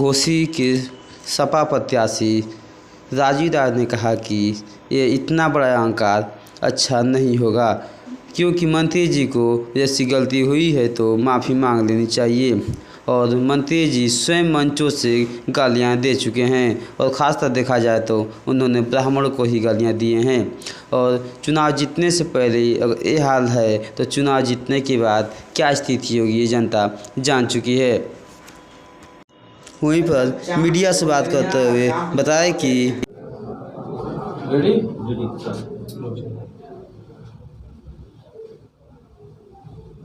घोसी के सपा प्रत्याशी राजीव राय ने कहा कि ये इतना बड़ा अहंकार अच्छा नहीं होगा, क्योंकि मंत्री जी को जैसी गलती हुई है तो माफ़ी मांग लेनी चाहिए। और मंत्री जी स्वयं मंचों से गालियां दे चुके हैं और ख़ासकर देखा जाए तो उन्होंने ब्राह्मणों को ही गालियां दिए हैं। और चुनाव जीतने से पहले अगर ये हाल है तो चुनाव जीतने के बाद क्या स्थिति होगी ये जनता जान चुकी है। वहीं पर मीडिया से बात करते हुए बताया कि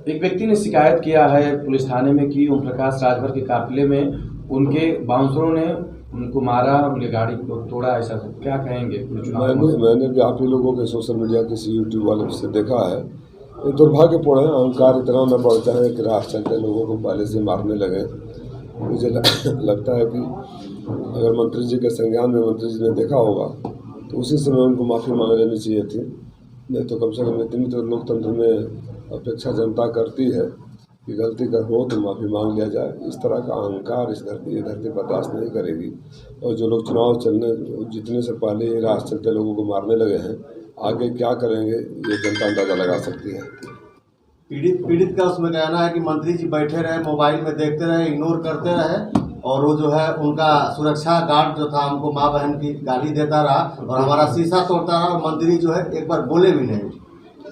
एक व्यक्ति ने शिकायत किया है पुलिस थाने में कि ओम प्रकाश राजभर के काफिले में उनके बाउंसरों ने उनको मारा, उनकी गाड़ी को तोड़ा, ऐसा क्या कहेंगे? मैंने भी आप ही लोगों के सोशल मीडिया किसी यूट्यूब वाले से देखा है। ये दुर्भाग्यपूर्ण है, अहंकार इतना न बढ़ जाए कि राह चलते लोगों को पहले से मारने लगे। मुझे लगता है कि अगर मंत्री जी के संज्ञान में मंत्री जी ने देखा होगा तो उसी समय उनको माफ़ी मांग लेनी चाहिए थी, नहीं तो कम से कम इतनी तो लोकतंत्र में अपेक्षा जनता करती है कि गलती कर हो तो माफ़ी मांग लिया जाए। इस तरह का अहंकार इस धरती बर्दाश्त नहीं करेगी। और जो लोग चुनाव जीतने से पहले ही राह चलते लोगों को मारने लगे हैं, आगे क्या करेंगे ये जनता अंदाज़ा लगा सकती है। पीड़ित का उसमें कहना है कि मंत्री जी बैठे रहे, मोबाइल में देखते रहे, इग्नोर करते रहे, और वो जो है उनका सुरक्षा गार्ड जो था हमको माँ बहन की गाली देता रहा और हमारा शीशा तोड़ता रहा, और मंत्री जो है एक बार बोले भी नहीं।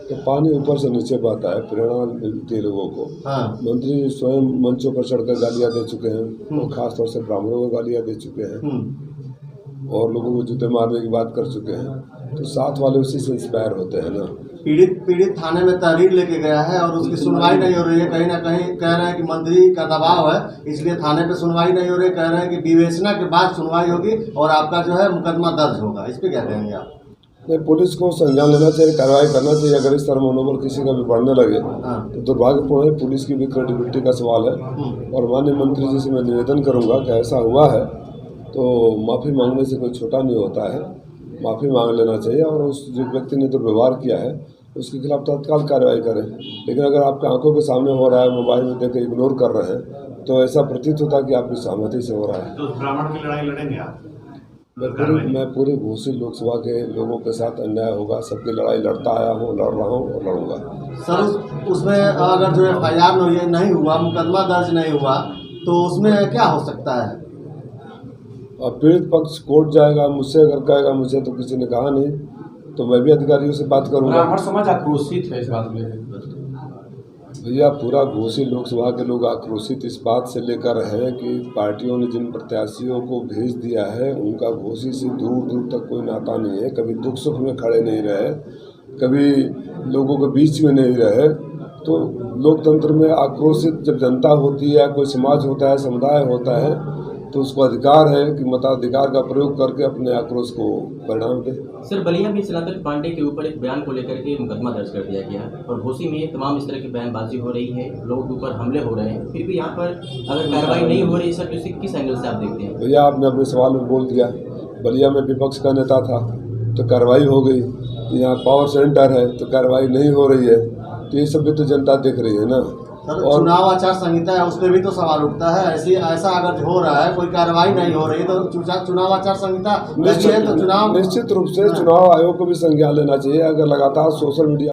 तो पानी ऊपर से नीचे पाता है, प्रेरणा मिलती है लोगों को। हाँ। मंत्री जी स्वयं मंचों पर चढ़कर गालियाँ दे चुके हैं और खासतौर से ब्राह्मणों को गालियाँ दे चुके हैं और लोगों को जूते मारने की बात कर चुके हैं। तो साथ वाले उसी से इंस्पायर होते हैं ना। पीड़ित थाने में तहरीर लेके गया है और उसकी सुनवाई नहीं हो रही है। कहीं ना कहीं कह रहे हैं कि मंत्री का दबाव है, इसलिए थाने पे सुनवाई नहीं हो रही। कह रहे हैं कि विवेचना के बाद सुनवाई होगी और आपका जो है मुकदमा दर्ज होगा। इस पे क्या कहेंगे आप? नहीं, पुलिस को संज्ञान लेना चाहिए, कार्रवाई करना चाहिए। अगर इस तरह मनोबल किसी का भी बढ़ने लगे तो दुर्भाग्यपूर्ण है, पुलिस की भी क्रेडिबिलिटी का सवाल है। और माननीय मंत्री जी से मैं निवेदन करूंगा कि ऐसा हुआ है तो माफ़ी मांगने से कोई छोटा नहीं होता है, माफ़ी मांग लेना चाहिए और उस जो व्यक्ति ने दुर्व्यवहार किया है उसके खिलाफ तत्काल कार्रवाई करें। लेकिन अगर आपके आंखों के सामने हो रहा है, मोबाइल में देख इग्नोर कर रहे हैं, तो ऐसा प्रतीत होता है कि आपकी सहमति से हो रहा है। तो ब्राह्मण की लड़ाई लड़ेंगे आप? मैं पूरे घोसी लोकसभा के लोगों के साथ अन्याय होगा, सबकी लड़ाई लड़ता आया हूँ, लड़ रहा हूँ और लड़ूंगा। सर, उसमें अगर जो FIR नहीं हुआ, मुकदमा दर्ज नहीं हुआ, तो उसमें क्या हो सकता है? और पीड़ित पक्ष कोर्ट जाएगा, मुझसे अगर कहेगा, मुझे तो किसी ने कहा नहीं, तो मैं भी अधिकारियों से बात करूंगा। ब्राह्मण समाज आक्रोशित है इस बात में। भैया पूरा घोसी लोकसभा के लोग आक्रोशित इस बात से लेकर हैं कि पार्टियों ने जिन प्रत्याशियों को भेज दिया है उनका घोसी से दूर दूर तक कोई नाता नहीं है। कभी दुख सुख में खड़े नहीं रहे, कभी लोगों के बीच में नहीं रहे। तो लोकतंत्र में आक्रोशित जब जनता होती है, कोई समाज होता है, समुदाय होता है, तो उसको अधिकार है कि मताधिकार का प्रयोग करके अपने आक्रोश को परिणाम दे। सर, बलिया में सनातन पांडे के ऊपर एक बयान को लेकर के मुकदमा दर्ज कर दिया गया और घोसी में तमाम इस तरह की बयानबाजी हो रही है, लोगों के ऊपर हमले हो रहे हैं, फिर भी यहाँ पर अगर कार्रवाई नहीं हो रही सर, तो किस एंगल से आप देखते हैं? भैया आपने अपने सवाल में बोल दिया, बलिया में विपक्ष का नेता था तो कार्रवाई हो गई, यहाँ पावर सेंटर है तो कार्रवाई नहीं हो रही है। तो ये सब भी तो जनता देख रही है ना। और चुनाव आचार संहिता है, उस पर भी तो सवाल उठता है। ऐसा अगर हो रहा है, कोई कार्रवाई नहीं हो रही तो चुनाव आचार संहिता निश्चित रूप से चुनाव आयोग को भी संज्ञान लेना चाहिए। अगर लगातार सोशल मीडिया